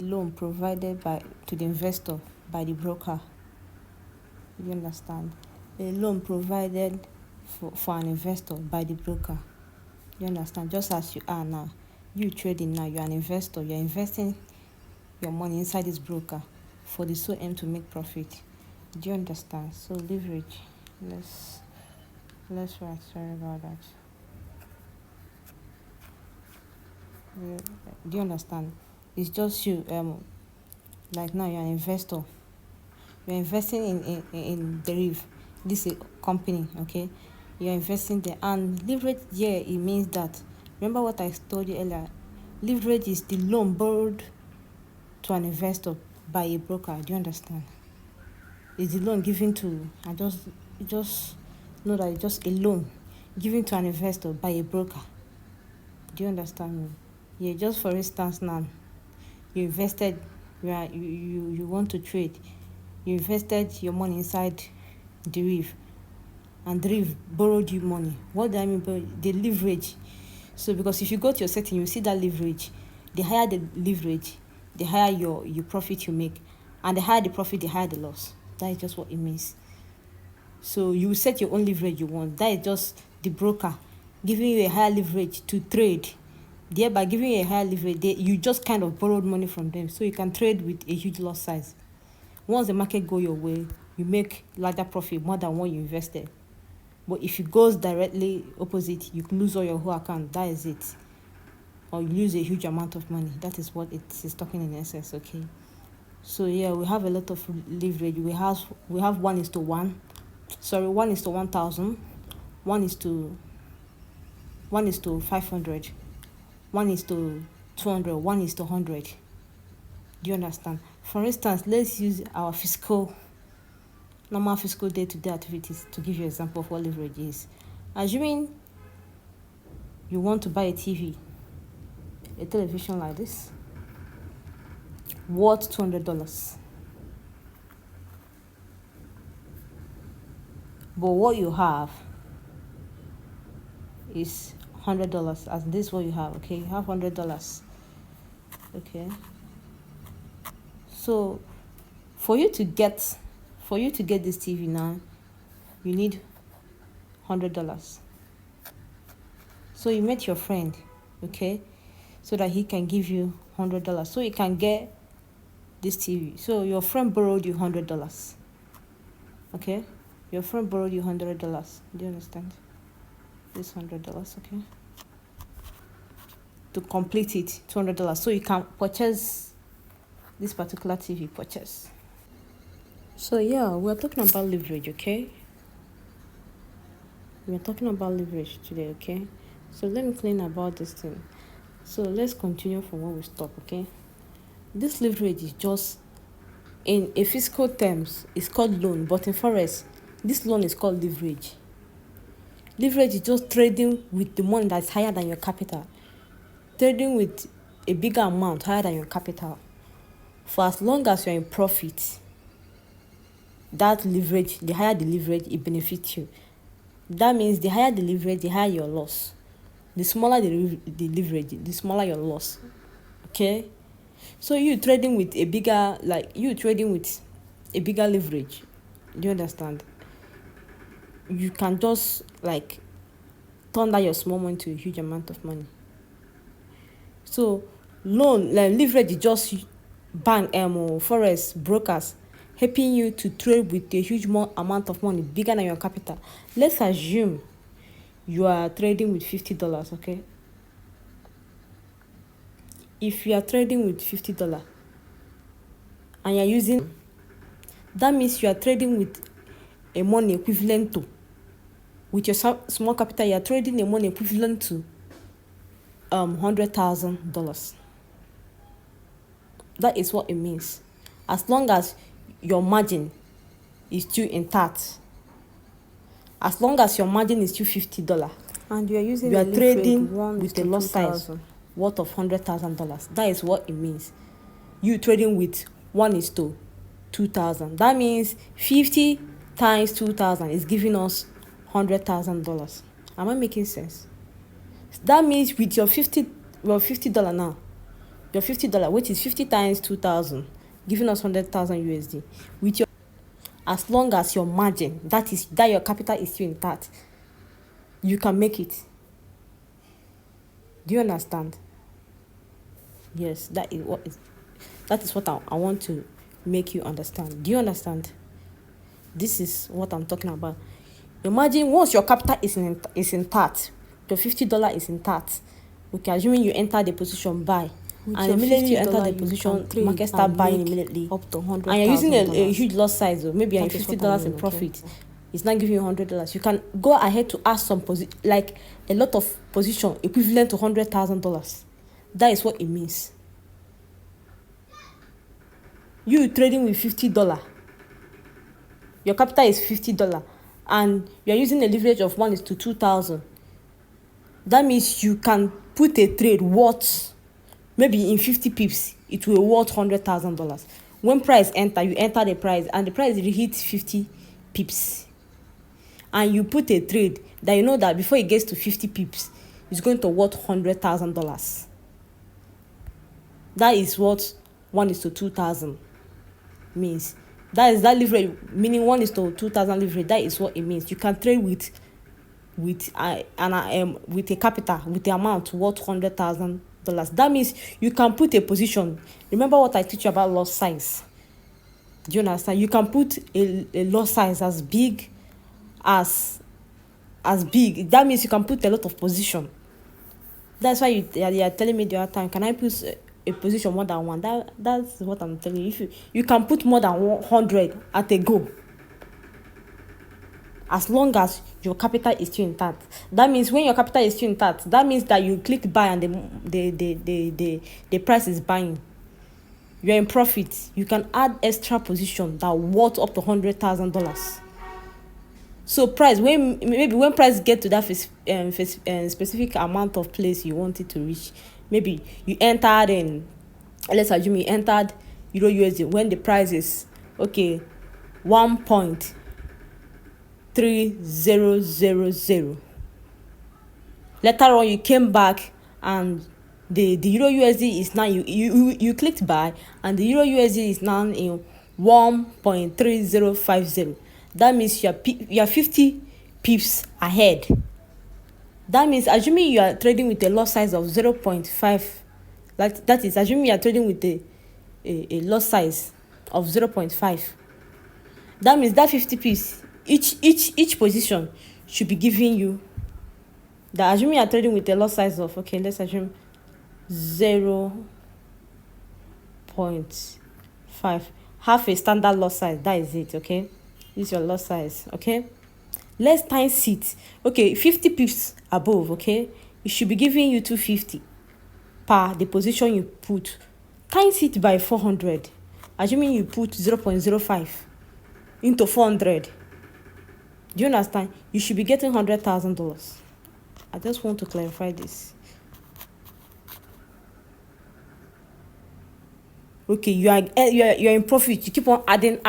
Loan provided by to the investor by the broker. You understand? A loan provided for an investor by the broker. You understand? Just as you are now, you trading now, you're an investor, you're investing your money inside this broker for the sole aim to make profit. Do you understand? So leverage. Let's write. Sorry about that. Do you understand? It's just you. Like now you're an investor. You're investing in Deriv. This is a company, okay? You're investing there. And leverage here, it means that, remember what I told you earlier, leverage is the loan borrowed to an investor by a broker. Do you understand? It's the loan given to, just know that it's just a loan given to an investor by a broker. Do you understand me? Yeah, just for instance now, you invested, you want to trade, you invested your money inside Deriv, and Deriv borrowed you money. What do I mean by the leverage? So because if you go to your setting, you see that leverage. The higher the leverage, the higher your profit you make, and the higher the profit, the higher the loss. That is just what it means. So you set your own leverage you want. That is just the broker giving you a higher leverage to trade. Thereby giving you a higher leverage, you just kind of borrowed money from them, so you can trade with a huge loss size. Once the market go your way, you make larger profit, more than what you invested. But if it goes directly opposite, you lose all your whole account. That is it. Or you lose a huge amount of money. That is what it is talking in essence, okay? So yeah, we have a lot of leverage. We have 1:1. Sorry, 1:1,000. 1:500. 1:200. 1:100. Do you understand? For instance, let's use our normal fiscal day-to-day activities to give you an example of what leverage is. Assuming you want to buy a television like this, worth $200. But what you have is $100, as this is what you have, okay? You have $100, okay? So for you to get this TV now, you need $100. So you met your friend, okay, so that he can give you $100, so you can get this TV. So your friend borrowed you $100, okay? Your friend borrowed you $100. Do you understand? This $100, okay? To complete it, $200, so you can purchase this particular TV purchase. So yeah, we're talking about leverage, okay? We're talking about leverage today, okay? So let me clean about this thing. So let's continue from where we stop, okay? This leverage is just, in a fiscal terms, it's called loan, but in forex, this loan is called leverage. Leverage is just trading with the money that's higher than your capital. Trading with a bigger amount higher than your capital. For as long as you're in profit, that leverage, the higher the leverage, it benefits you. That means the higher the leverage, the higher your loss. The smaller the leverage, the smaller your loss. Okay? So you trading with a bigger leverage. Do you understand? You can just turn that your small money to a huge amount of money. So leverage is just forex brokers helping you to trade with a huge amount of money bigger than your capital. Let's assume you are trading with $50, okay? If you are trading with $50 and you're using, that means you are trading with a money equivalent to, with your small capital, you are trading a money equivalent to $100,000. That is what it means. As long as your margin is still intact, as long as your margin is still $50, and you are trading with a lot size worth of $100,000. That is what it means. You trading with 1:2,000. That means 50 times 2,000 is giving us $100,000. Am I making sense? That means with your $50 now, your $50, which is 50 times 2,000, giving us 100,000 USD. With your, as long as your margin, that your capital is still intact, you can make it. Do you understand? Yes, that is what I want to make you understand. Do you understand? This is what I'm talking about. Imagine once your capital is intact, your $50 is intact. Okay, assuming you enter the position buy, and immediately you enter the position, market start buying immediately up to 100,000. and you're using a huge loss size, or maybe you're $50 in profit. Okay. It's not giving you $100. You can go ahead to add some like a lot of position equivalent to $100,000. That is what it means. You trading with $50. Your capital is $50, and you're using a leverage of 1:2,000. That means you can put a trade worth, maybe in 50 pips, it will worth $100,000. When price enter, you enter the price, and the price hits 50 pips. And you put a trade that you know that before it gets to 50 pips, it's going to worth $100,000. That is what 1:2,000 means. That is that leverage, meaning 1:2,000 leverage. That is what it means. You can trade with a capital, with the amount worth $100,000. That means you can put a position. Remember what I teach you about loss size? Do you understand? You can put a loss size as big as big. That means you can put a lot of position. That's why you are telling me the other time, can I put a position more than one? That's what I'm telling you. If you can put more than 100 at a go, as long as your capital is still intact. That means when your capital is still intact, that means that you click buy and the price is buying. You're in profit. You can add extra position that worth up to $100,000. So price, when price get to that specific amount of place you want it to reach, maybe you entered in, let's assume you entered Euro USD when the price is 1.3000. Later on you came back and the Euro USD is now, you clicked buy, and the Euro USD is now in 1.3050. That means you are 50 pips ahead. That means assuming you are trading with a loss size of 0.5, that is assuming you are trading with a loss size of 0.5. That means that 50 pips, each position should be giving you, that assuming you are trading with a loss size of, let's assume 0.5, half a standard loss size. That is it. Okay, this is your loss size. Okay, let's times it. 50 pips above. Okay, it should be giving you 250 per the position you put. Times it by 400, assuming you put 0.05 into 400. Do you understand? You should be getting $100,000. I just want to clarify this. Okay, you are in profit. You keep on adding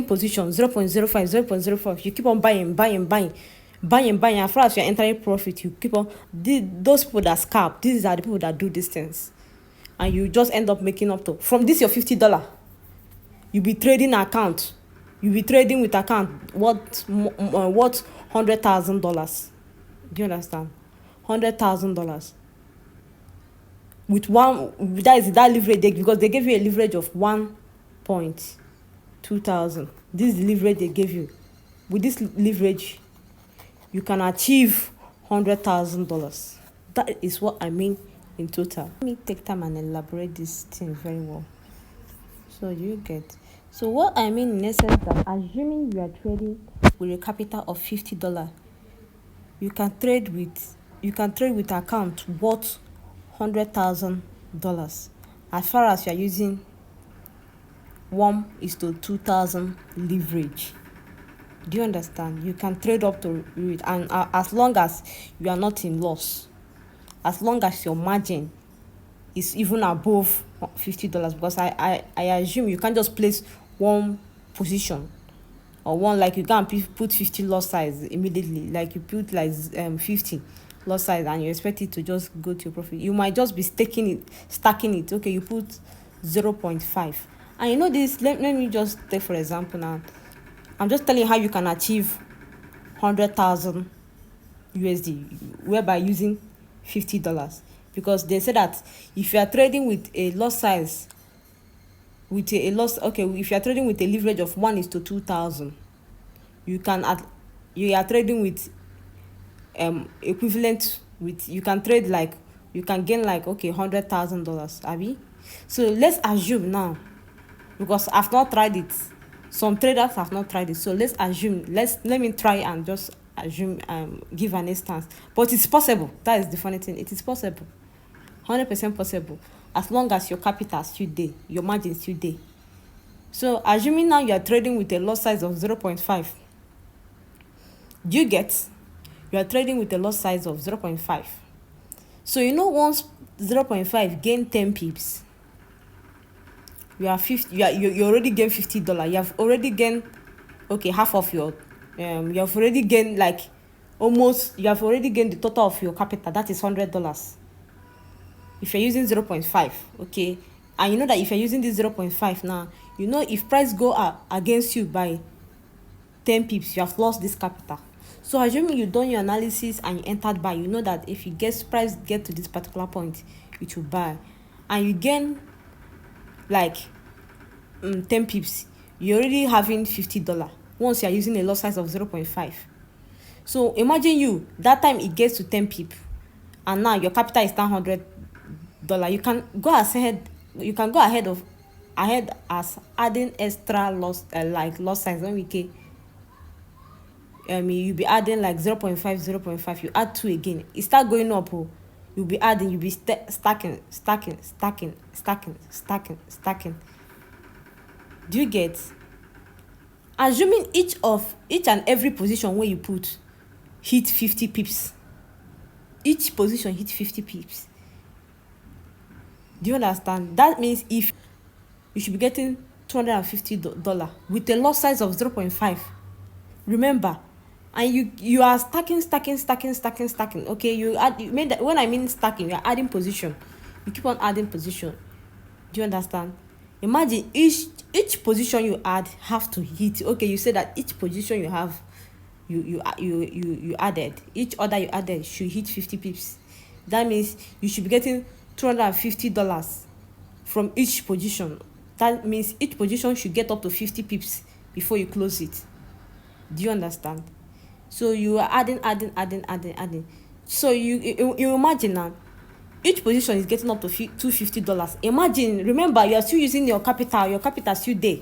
position 0.05, 0.05. You keep on buying. As far as you're entering profit, you keep on. Those people that scalp, these are the people that do these things, and you just end up making up to, from this your $50. You be trading account. You be trading with account what $100,000. Do you understand? $100,000. With one, that is that leverage because they gave you a leverage of 1.2,000. This is the leverage they gave you. With this leverage, you can achieve $100,000. That is what I mean in total. Let me take time and elaborate this thing very well, so you get. So what I mean in essence, that assuming you are trading with a capital of $50, you can trade with account worth $100,000 as far as you are using 1:2,000 leverage. Do you understand? You can trade up to it, and as long as you are not in loss, as long as your margin is even above $50, because I assume you can't just place one position or one, like you can't put 50 loss size immediately, like you put like 50 lot size and you expect it to just go to your profit. You might just be stacking it. Okay, you put 0.5. And you know this, let me just take for example now. I'm just telling you how you can achieve 100,000 USD whereby using $50, because they say that if you are trading with a lot size with a loss, okay, if you are trading with a leverage of 1:2,000, you are trading with equivalent with, you can trade like, you can gain like, okay, $100,000, abi. So let's assume now, because I've not tried it, some traders have not tried it, so let's assume, let me try and just assume, give an instance, but it's possible. That is the funny thing, it is possible, 100% possible, as long as your capital still dey, your margin still dey. So assuming now you are trading with a lot size of 0.5, do you get? You are trading with a lot size of 0.5. So you know, once 0.5 gain 10 pips, you already gain $50. You have already gained, okay, half of your you have already gained like almost, you have already gained the total of your capital, that is $100 if you're using 0.5. okay, and you know that if you're using this 0.5 now, you know, if price go up against you by 10 pips, you have lost this capital. So assuming you done your analysis and you entered buy, you know that if you price get to this particular point, it will buy, and you gain like 10 pips, you're already having $50 once you're using a lot size of 0.5. So imagine you, that time it gets to 10 pip and now your capital is now $100. You can go ahead as adding extra loss, like loss size. When we get you'll be adding like 0.5, you add 2 again, it start going up. You'll be adding, you'll be stacking. Do you get? Assuming each and every position where you put hit 50 pips, each position hit 50 pips, do you understand? That means if you should be getting $250 with a lot size of 0.5. remember, and you are stacking. Okay, you made that. When I mean stacking, you are adding position, you keep on adding position. Do you understand? Imagine each position you add have to hit. Okay, you say that each position you have, you added, each order you added should hit 50 pips. That means you should be getting $250 from each position. That means each position should get up to 50 pips before you close it. Do you understand? So you are adding. So you imagine now, each position is getting up to $250. Imagine, remember, you are still using your capital still there.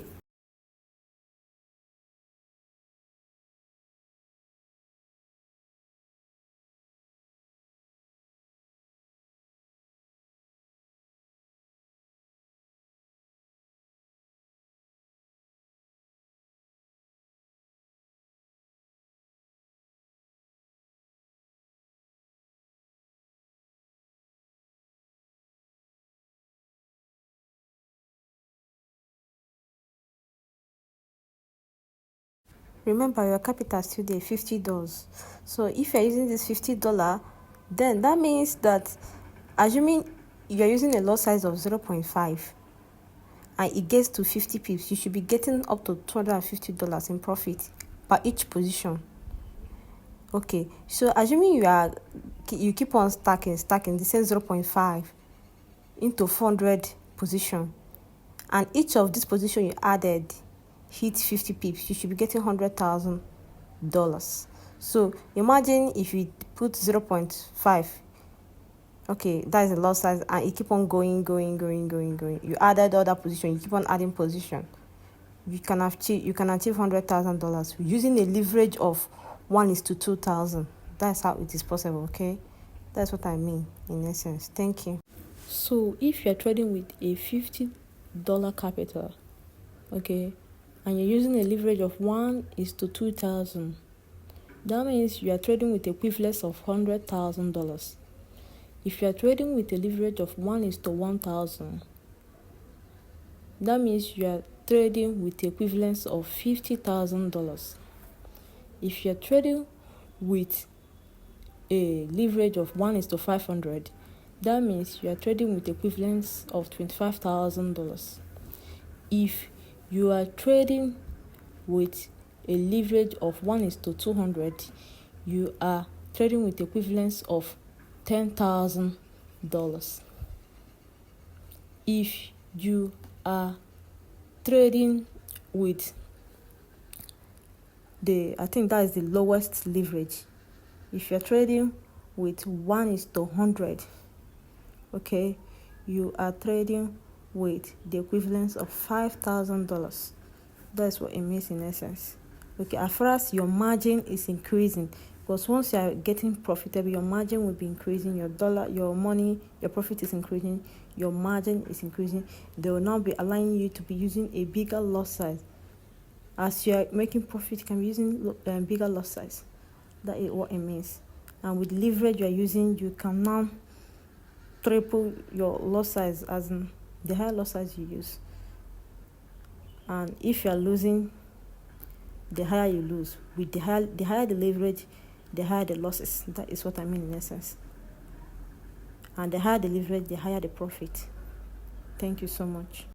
Remember, your capital still there, $50. So if you're using this $50, then that means that, assuming you're using a lot size of 0.5 and it gets to 50 pips, you should be getting up to $250 in profit per each position. Okay, so assuming you keep on stacking the same 0.5 into 400 position, and each of this position you added hit 50 pips, you should be getting $100,000. So imagine if you put 0.5, okay, that is a lot size, and you keep on going. You added other position, you keep on adding position, you can achieve $100,000 using a leverage of 1:2,000. That's how it is possible. Okay, that's what I mean in essence. Thank you. So if you're trading with a $50 capital, okay, and you're using a leverage of 1:2,000, that means you are trading with equivalence of $100,000. If you are trading with a leverage of 1:1,000, that means you are trading with the equivalence of $50,000. If you are trading with a leverage of 1:500, that means you are trading with equivalence of $25,000. If you are trading with a leverage of 1:200, you are trading with equivalence of $10,000. If you are trading with I think that is the lowest leverage. If you're trading with 1:100, okay, you are trading with the equivalence of $5,000. That's what it means in essence. Okay, as far as your margin is increasing, because once you are getting profitable, your margin will be increasing, your money, your profit is increasing, your margin is increasing. They will now be allowing you to be using a bigger lot size. As you are making profit, you can be using bigger lot size. That is what it means. And with leverage you are using, you can now triple your lot size, as in the higher lot size you use. And if you are losing, the higher you lose. With the higher the leverage, the higher the losses. That is what I mean in essence. And the higher the leverage, the higher the profit. Thank you so much.